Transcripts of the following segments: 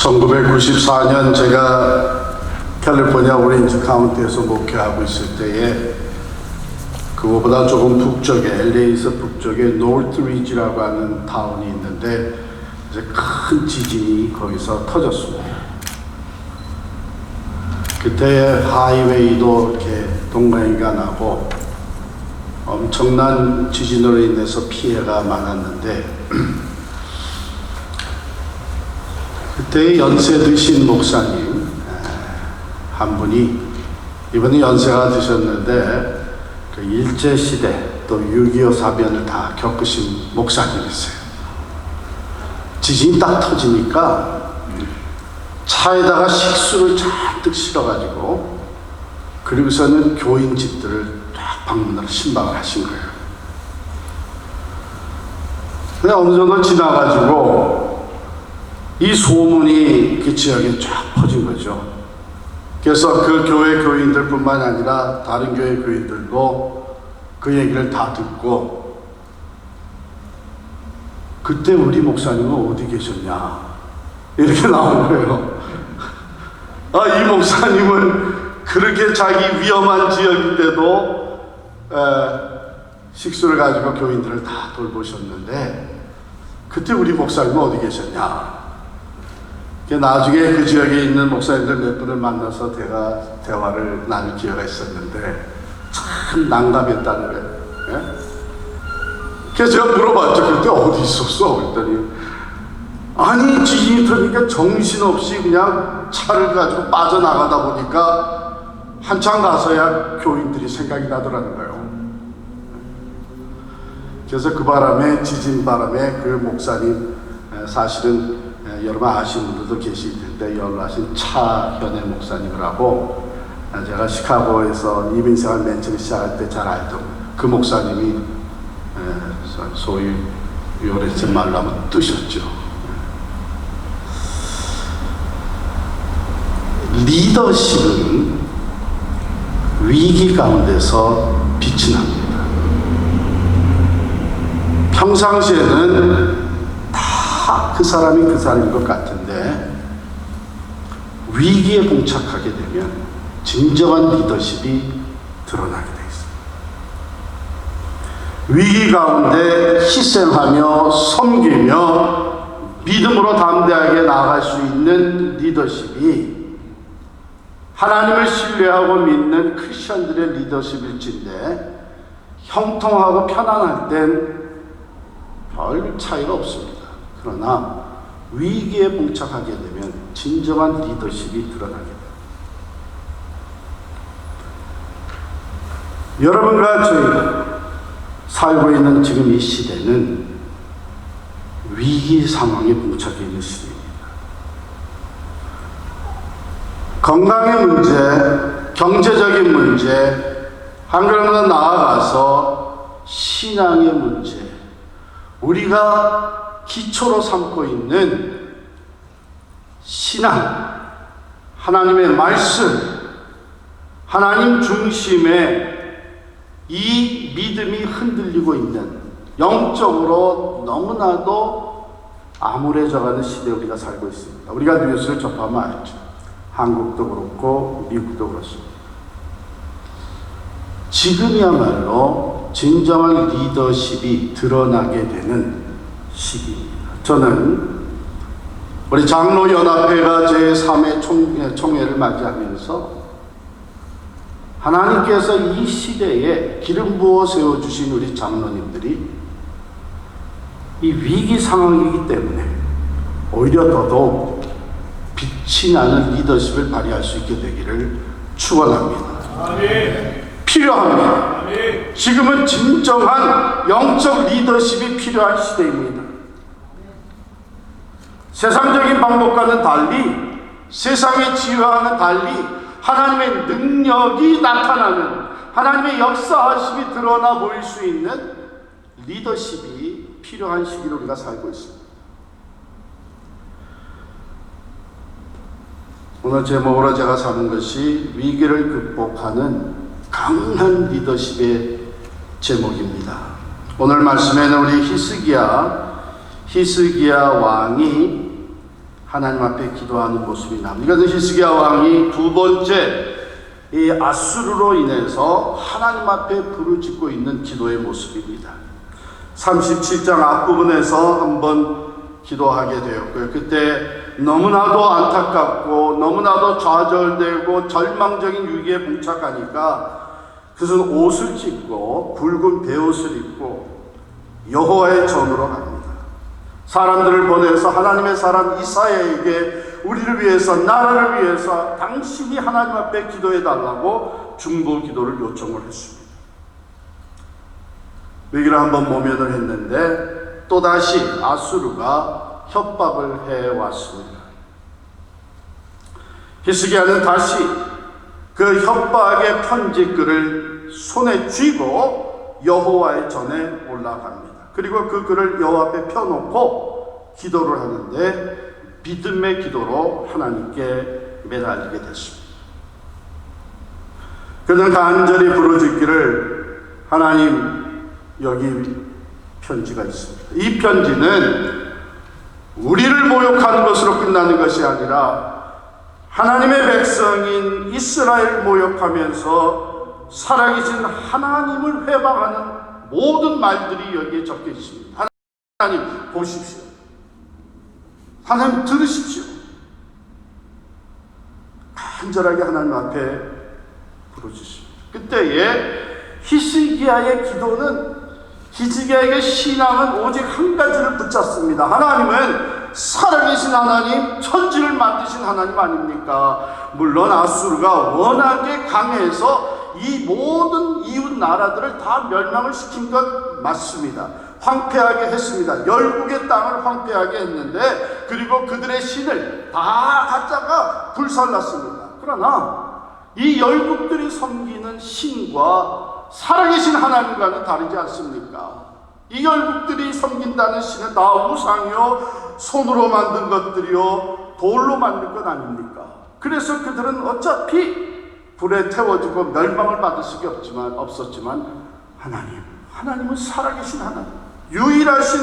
1994년 제가 캘리포니아 오렌지 카운티에서 목회하고 있을 때에 그거보다 조금 북쪽에, LA에서 북쪽에 노스리지라고 하는 타운이 있는데 이제 큰 지진이 거기서 터졌습니다. 그때 하이웨이도 이렇게 동강이가 나고 엄청난 지진으로 인해서 피해가 많았는데 그때 연세 드신 목사님 한 분이, 이번에 연세가 드셨는데 그 일제시대 또 6.25 사변을 다 겪으신 목사님이세요. 지진이 딱 터지니까 차에다가 식수를 잔뜩 실어가지고 그리고서는 교인 집들을 딱 방문하러 신방을 하신 거예요. 근데 어느 정도 지나가지고 이 소문이 그 지역에 쫙 퍼진 거죠. 그래서 그 교회 교인들 뿐만 아니라 다른 교회 교인들도 그 얘기를 다 듣고, 그때 우리 목사님은 어디 계셨냐 이렇게 나온 거예요. 이 목사님은 그렇게 자기 위험한 지역인데도 식수를 가지고 교인들을 다 돌보셨는데 그때 우리 목사님은 어디 계셨냐. 나중에 그 지역에 있는 목사님들 몇 분을 만나서 대화를 나눌 기회가 있었는데 참 난감했다는 거예요. 예? 그래서 제가 물어봤죠. 그때 어디 있었어? 그랬더니 아니 지진이 터지니까 정신없이 그냥 차를 가지고 빠져나가다 보니까 한참 가서야 교인들이 생각이 나더라는 거예요. 그래서 그 바람에, 지진 바람에 그 목사님, 사실은 여러분 아시는 분들도 계실 텐데 연로하신 차현애 목사님을 하고, 제가 시카고에서 이민생활 맨 처음 시작할 때 잘 알던 그 목사님이 소위 요래서 말로 하면 뜨셨죠. 리더십은 위기 가운데서 빛이 납니다. 평상시에는 그 사람이 그 사람인 것 같은데 위기에 봉착하게 되면 진정한 리더십이 드러나게 돼 있습니다. 위기 가운데 희생하며 섬기며 믿음으로 담대하게 나아갈 수 있는 리더십이 하나님을 신뢰하고 믿는 크리스천들의 리더십일진데, 형통하고 편안할 땐 별 차이가 없습니다. 그러나 위기에 봉착하게 되면 진정한 리더십이 드러나게 됩니다. 여러분과 저희가 살고 있는 지금 이 시대는 위기 상황에 봉착해 있는 시대입니다. 건강의 문제, 경제적인 문제, 한 걸음 더 나아가서 신앙의 문제, 우리가 기초로 삼고 있는 신앙, 하나님의 말씀, 하나님 중심의 이 믿음이 흔들리고 있는, 영적으로 너무나도 암울해져가는 시대에 우리가 살고 있습니다. 우리가 뉴스를 접하면 알죠. 한국도 그렇고 미국도 그렇습니다. 지금이야말로 진정한 리더십이 드러나게 되는 시기입니다. 저는 우리 장로연합회가 제3회 총회를 맞이하면서 하나님께서 이 시대에 기름 부어 세워주신 우리 장로님들이 이 위기 상황이기 때문에 오히려 더더욱 빛이 나는 리더십을 발휘할 수 있게 되기를 축원합니다. 필요합니다. 지금은 진정한 영적 리더십이 필요한 시대입니다. 세상적인 방법과는 달리, 세상의 지혜와는 달리 하나님의 능력이 나타나는, 하나님의 역사하심이 드러나 보일 수 있는 리더십이 필요한 시기를 우리가 살고 있습니다. 오늘 제목으로 제가 삼은 것이 위기를 극복하는 강한 리더십의 제목입니다. 오늘 말씀에는 우리 히스기야 왕이 하나님 앞에 기도하는 모습이 나옵니다. 이것은 히스기야 왕이 두 번째 이 아수르로 인해서 하나님 앞에 부르짖고 있는 기도의 모습입니다. 37장 앞부분에서 한번 기도하게 되었고요. 그때 너무나도 안타깝고 너무나도 좌절되고 절망적인 위기에 봉착하니까 그것은 옷을 찢고 굵은 베옷을 입고 여호와의 전으로 갑니다. 사람들을 보내서 하나님의 사람 이사야에게 우리를 위해서, 나라를 위해서 당신이 하나님 앞에 기도해 달라고 중보 기도를 요청을 했습니다. 위기를 한번 모면을 했는데 또다시 아수르가 협박을 해왔습니다. 히스기야는 다시 그 협박의 편지글을 손에 쥐고 여호와의 전에 올라갑니다. 그리고 그 글을 여호와 앞에 펴놓고 기도를 하는데 믿음의 기도로 하나님께 매달리게 됐습니다. 그는 간절히 부르짖기를, 하나님, 여기 편지가 있습니다. 이 편지는 우리를 모욕하는 것으로 끝나는 것이 아니라 하나님의 백성인 이스라엘을 모욕하면서 살아계신 하나님을 회방하는 모든 말들이 여기에 적혀 있습니다. 하나님 보십시오. 하나님 들으십시오. 간절하게 하나님 앞에 부르짖습니다. 그때에 히스기야의 기도는, 히스기야의 신앙은 오직 한 가지를 붙잡습니다. 하나님은 살아계신 하나님, 천지를 만드신 하나님 아닙니까? 물론 아수르가 워낙에 강해서 이 모든 이웃 나라들을 다 멸망을 시킨 것 맞습니다. 황폐하게 했습니다. 열국의 땅을 황폐하게 했는데, 그리고 그들의 신을 다 갖다가 불살랐습니다. 그러나 이 열국들이 섬기는 신과 살아계신 하나님과는 다르지 않습니까? 이 열국들이 섬긴다는 신은 다 우상이요, 손으로 만든 것들이요, 돌로 만든 것 아닙니까? 그래서 그들은 어차피 불에 태워지고 멸망을 받을 수가 없었지만 하나님은 살아계신 하나님, 유일하신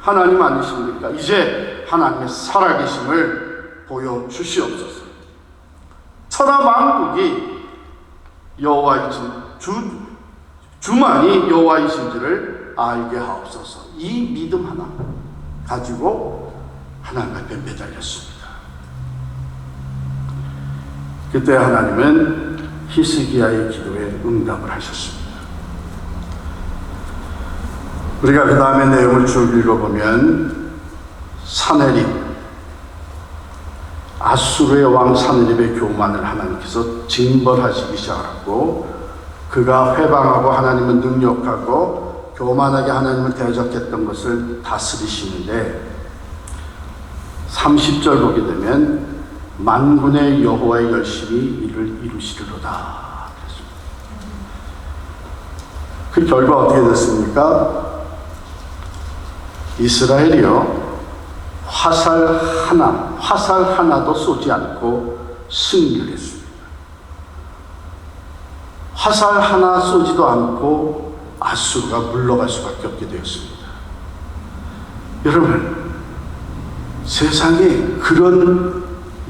하나님 아니십니까? 이제 하나님의 살아계심을 보여주시옵소서. 천하 만국이 여호와이신 주만이 여호와이신지를 알게 하옵소서. 이 믿음 하나 가지고 하나님 앞에 매달렸습니다. 그때 하나님은 히스기야의 기도에 응답을 하셨습니다. 우리가 그 다음에 내용을 쭉 읽어보면 사네립, 아수르의 왕 사네립의 교만을 하나님께서 징벌하시기 시작하고, 그가 회방하고 하나님을 능욕하고 교만하게 하나님을 대적했던 것을 다스리시는데 30절 보게 되면 만군의 여호와의 열심히 이를 이루시리로다. 그 결과 어떻게 됐습니까? 이스라엘이요, 화살 하나도 쏘지 않고 승리를 했습니다. 화살 하나 쏘지도 않고 아수르가 물러갈 수밖에 없게 되었습니다. 여러분, 세상에 그런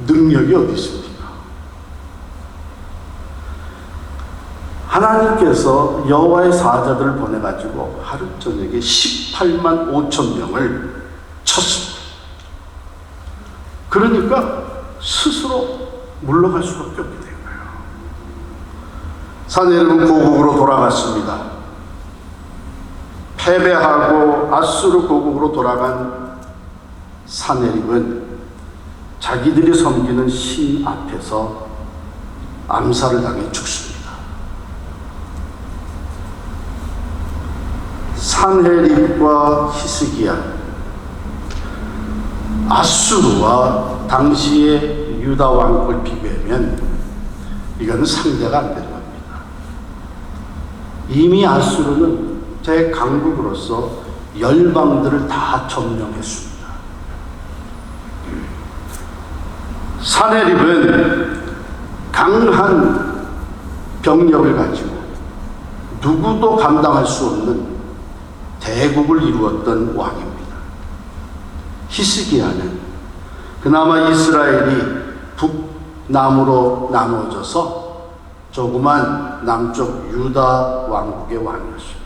능력이 어디 있습니까? 하나님께서 여호와의 사자들을 보내가지고 하루 저녁에 18만 5천 명을 쳤습니다. 그러니까 스스로 물러갈 수밖에 없게 된 거예요. 사내립은 고국으로 돌아갔습니다. 패배하고 아수르 고국으로 돌아간 사내립은 자기들이 섬기는 신 앞에서 암살을 당해 죽습니다. 산헤립과 히스기야, 아수르와 당시의 유다 왕국을 비교하면 이거는 상대가 안 되는 겁니다. 이미 아수르는 대강국으로서 열방들을 다 점령했습니다. 산헤립은 강한 병력을 가지고 누구도 감당할 수 없는 대국을 이루었던 왕입니다. 히스기야는 그나마 이스라엘이 북남으로 나누어져서 조그만 남쪽 유다 왕국의 왕이었습니다.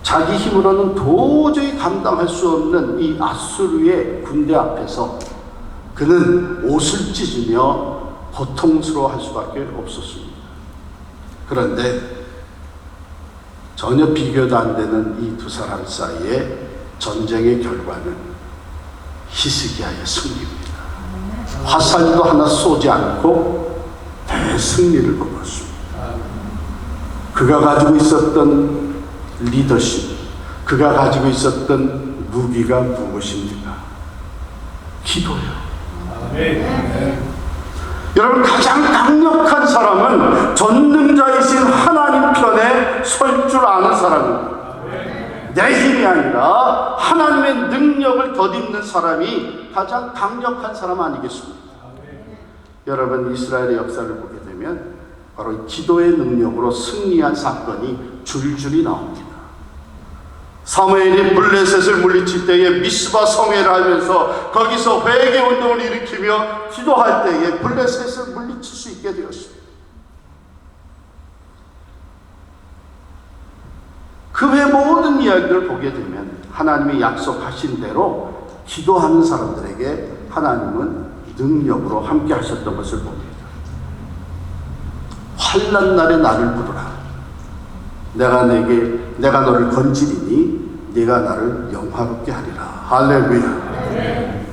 자기 힘으로는 도저히 감당할 수 없는 이 아수르의 군대 앞에서 그는 옷을 찢으며 고통스러워할 수밖에 없었습니다. 그런데 전혀 비교도 안 되는 이 두 사람 사이의 전쟁의 결과는 히스기야의 승리입니다. 화살도 하나 쏘지 않고 대승리를 거뒀습니다. 그가 가지고 있었던 리더십, 그가 가지고 있었던 무기가 무엇입니까? 기도예요. 여러분, 가장 강력한 사람은 전능자이신 하나님 편에 설 줄 아는 사람입니다. 내 힘이 아니라 하나님의 능력을 덧입는 사람이 가장 강력한 사람 아니겠습니까? 여러분, 이스라엘의 역사를 보게 되면 바로 기도의 능력으로 승리한 사건이 줄줄이 나옵니다. 사무엘이 블레셋을 물리칠 때에 미스바 성회를 하면서 거기서 회개 운동을 일으키며 기도할 때에 블레셋을 물리칠 수 있게 되었습니다. 그 외 모든 이야기를 보게 되면 하나님이 약속하신 대로 기도하는 사람들에게 하나님은 능력으로 함께 하셨던 것을 봅니다. 환난 날에 나를 부르라. 내가 너를 건지리니 네가 나를 영화롭게 하리라. 할렐루야.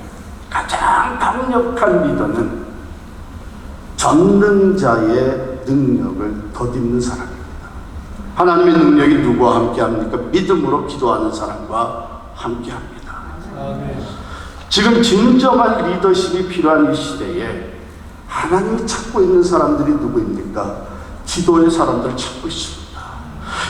가장 강력한 리더는 전능자의 능력을 덧입는 사람입니다. 하나님의 능력이 누구와 함께합니까? 믿음으로 기도하는 사람과 함께합니다. 지금 진정한 리더십이 필요한 이 시대에 하나님이 찾고 있는 사람들이 누구입니까? 기도의 사람들을 찾고 있습니다.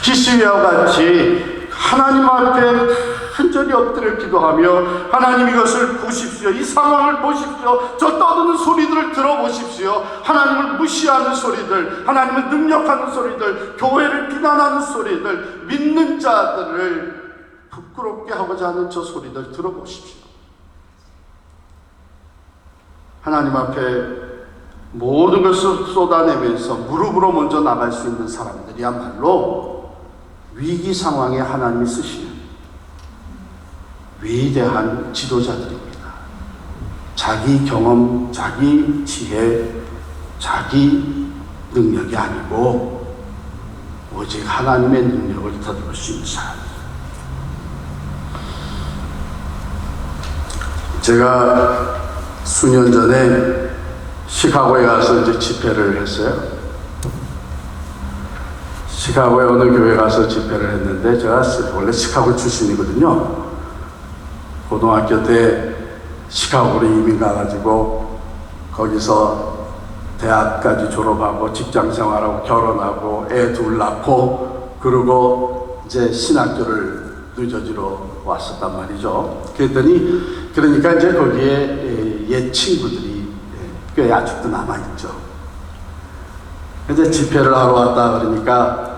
히스기야와 같이 하나님 앞에 간절히 엎드려 기도하며 하나님 이것을 보십시오. 이 상황을 보십시오. 저 떠드는 소리들을 들어보십시오. 하나님을 무시하는 소리들, 하나님을 능력하는 소리들, 교회를 비난하는 소리들, 믿는 자들을 부끄럽게 하고자 하는 저 소리들 들어보십시오. 하나님 앞에 모든 것을 쏟아내면서 무릎으로 먼저 나갈 수 있는 사람들이야말로 위기 상황에 하나님이 쓰시는 위대한 지도자들입니다. 자기 경험, 자기 지혜, 자기 능력이 아니고 오직 하나님의 능력을 덧입을 수 있는 사람. 제가 수년 전에 시카고에 가서 이제 집회를 했어요. 시카고에 어느 교회 가서 집회를 했는데 제가 원래 시카고 출신이거든요. 고등학교 때 시카고로 이민 가가지고 거기서 대학까지 졸업하고 직장 생활하고 결혼하고 애 둘 낳고 그러고 이제 신학교를 뉴저지로 왔었단 말이죠. 그랬더니 그러니까 이제 거기에 옛 친구들이 꽤 아직도 남아있죠. 이제 집회를 하러 왔다 그러니까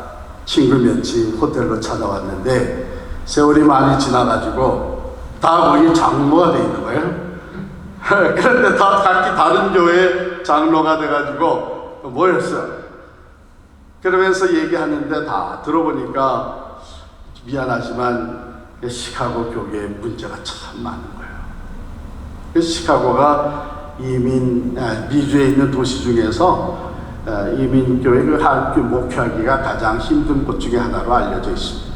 친구 몇이 호텔로 찾아왔는데 세월이 많이 지나가지고 다 거기 장로가 돼 있는 거예요. 그런데 다 각기 다른 교회 장로가 돼가지고 모였어요. 그러면서 얘기하는데 다 들어보니까 미안하지만 시카고 교계에 문제가 참 많은 거예요. 시카고가 미주에 있는 도시 중에서 이민교회 그 학교 목회하기가 가장 힘든 곳 중에 하나로 알려져 있습니다.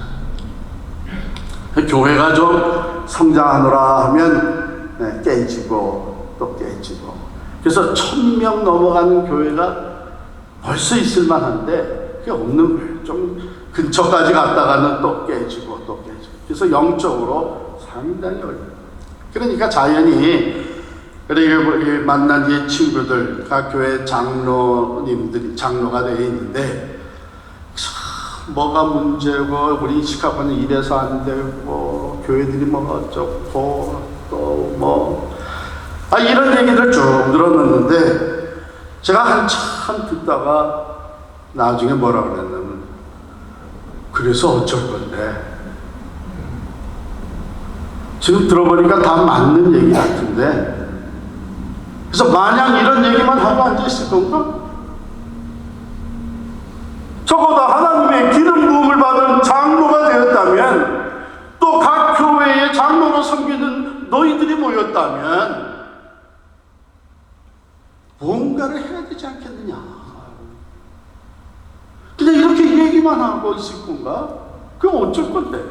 교회가 좀 성장하노라 하면 깨지고 또 깨지고, 그래서 1000명 넘어가는 교회가 벌써 있을 만한데 그게 없는 거예요. 좀 근처까지 갔다가는 또 깨지고 또 깨지고, 그래서 영적으로 상당히 어려워요. 그러니까 자연히 그리고 만난 이 친구들, 각 교회 장로님들이 장로가 되어 있는데 뭐가 문제고 우리 시카고는 이래서 안 되고 교회들이 뭐가 어쩌고 또 뭐 이런 얘기를 쭉 들었는데 제가 한참 듣다가 나중에 뭐라 그랬냐면 그래서 어쩔 건데 지금 들어보니까 다 맞는 얘기 같은데, 그래서 마냥 이런 얘기만 하고 앉아있을 건가? 적어도 하나님의 기름 부음을 받은 장로가 되었다면, 또 각 교회의 장로로 섬기는 너희들이 모였다면 뭔가를 해야 되지 않겠느냐. 그냥 이렇게 얘기만 하고 있을 건가? 그럼 어쩔 건데?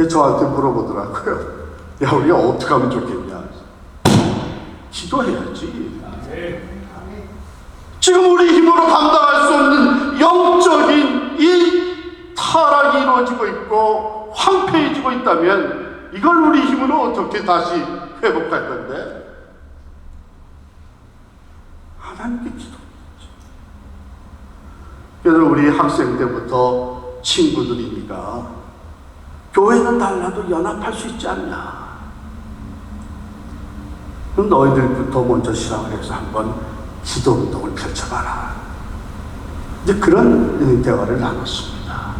저한테 물어보더라고요. 야, 우리가 어떻게 하면 좋겠냐? 기도해야지. 지금 우리 힘으로 감당할 수 없는 영적인 이 타락이 이루어지고 있고 황폐해지고 있다면 이걸 우리 힘으로 어떻게 다시 회복할 건데? 하나님께 기도해야지. 그래서 우리 학생 때부터 친구들이니까 교회는 달라도 연합할 수 있지 않냐. 그럼 너희들부터 먼저 시작을 해서 한번 기도 운동을 펼쳐봐라. 이제 그런 대화를 나눴습니다.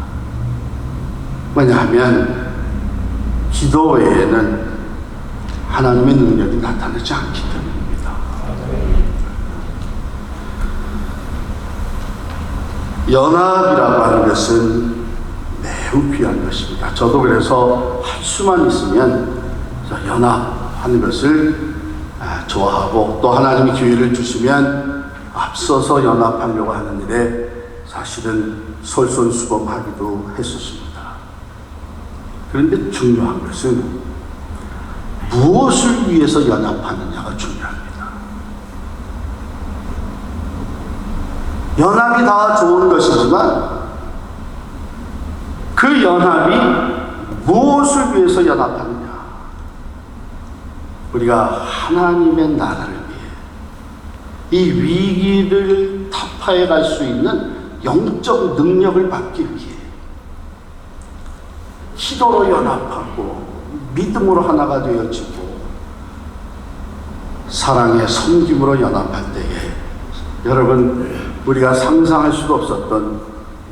왜냐하면 기도 외에는 하나님의 능력이 나타나지 않기 때문입니다. 연합이라고 하는 것은 매우 귀한 것입니다. 저도 그래서 할 수만 있으면 연합하는 것을 좋아하고, 또 하나님이 기회를 주시면 앞서서 연합하려고 하는 일에 사실은 솔선수범하기도 했었습니다. 그런데 중요한 것은 무엇을 위해서 연합하느냐가 중요합니다. 연합이 다 좋은 것이지만 그 연합이 무엇을 위해서 연합하느냐. 우리가 하나님의 나라를 위해, 이 위기를 타파해 갈 수 있는 영적 능력을 받기 위해 기도로 연합하고 믿음으로 하나가 되어지고 사랑의 섬김으로 연합할 때에 여러분, 우리가 상상할 수도 없었던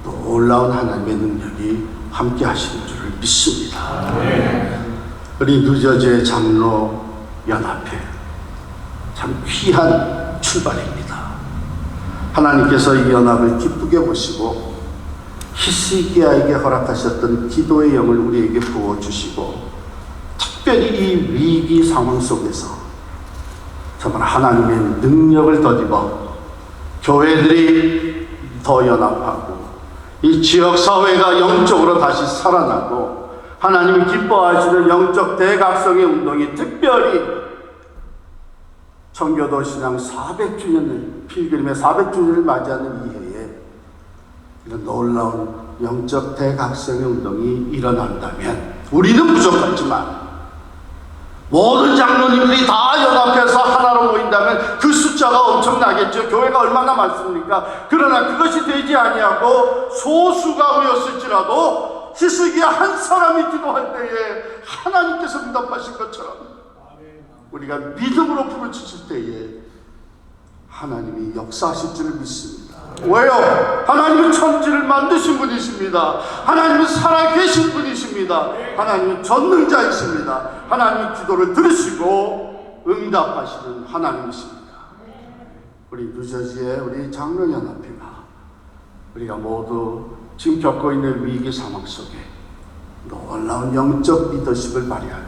놀라운 하나님의 능력이 함께 하시는 줄을 믿습니다. 우리 뉴저지의 장로 연합회, 참 귀한 출발입니다. 하나님께서 이 연합을 기쁘게 보시고 히스기야에게 허락하셨던 기도의 영을 우리에게 부어주시고, 특별히 이 위기 상황 속에서 정말 하나님의 능력을 덧입어 교회들이 더 연합하고 이 지역사회가 영적으로 다시 살아나고 하나님이 기뻐하시는 영적 대각성의 운동이, 특별히 청교도 신앙 400주년을, 필그림의 400주년을 맞이하는 이 해에 이런 놀라운 영적 대각성의 운동이 일어난다면, 우리는 부족하지만 모든 장로님들이 다 연합해서 하나로 모인다면 그 숫자가 엄청나겠죠. 교회가 얼마나 많습니까? 그러나 그것이 되지 아니하고 소수가 모였을지라도 히스기야 한 사람이 기도할 때에 하나님께서 응답하신 것처럼 우리가 믿음으로 부르짖을 때에 하나님이 역사하실 줄을 믿습니다. 왜요? 하나님은 천지를 만드신 분이십니다. 하나님은 살아계신 분이십니다. 하나님은 전능자이십니다. 하나님이 기도를 들으시고 응답하시는 하나님이십니다. 우리 뉴저지의 우리 장로연합회가 우리가 모두 지금 겪고 있는 위기 상황 속에 놀라운 영적 리더십을 발휘하는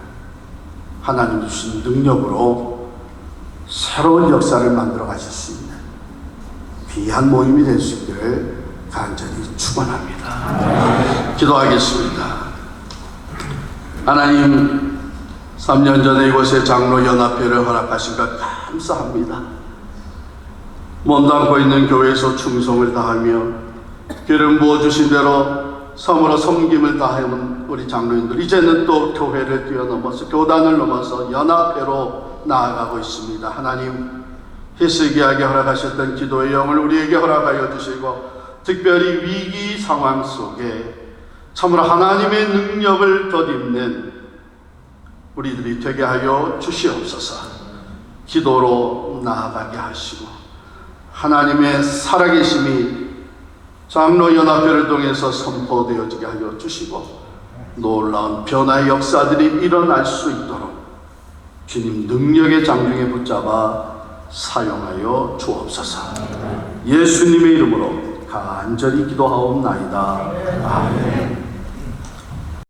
하나님 주신 능력으로 새로운 역사를 만들어 가실 수 있는 귀한 모임이 될 수 있기를 간절히 축원합니다. 기도하겠습니다. 하나님, 3년 전에 이곳에 장로연합회를 허락하신 것 감사합니다. 몸담고 있는 교회에서 충성을 다하며 기름 부어주신 대로 섬으로 섬김을 다해온 우리 장로인들, 이제는 또 교회를 뛰어넘어서 교단을 넘어서 연합회로 나아가고 있습니다. 하나님, 히스기야에게 허락하셨던 기도의 영을 우리에게 허락하여 주시고, 특별히 위기 상황 속에 참으로 하나님의 능력을 덧입는 우리들이 되게 하여 주시옵소서. 기도로 나아가게 하시고 하나님의 살아계심이 장로연합회를 통해서 선포되어지게 하여 주시고, 놀라운 변화의 역사들이 일어날 수 있도록 주님 능력의 장중에 붙잡아 사용하여 주옵소서. 예수님의 이름으로 간절히 기도하옵나이다. 아멘.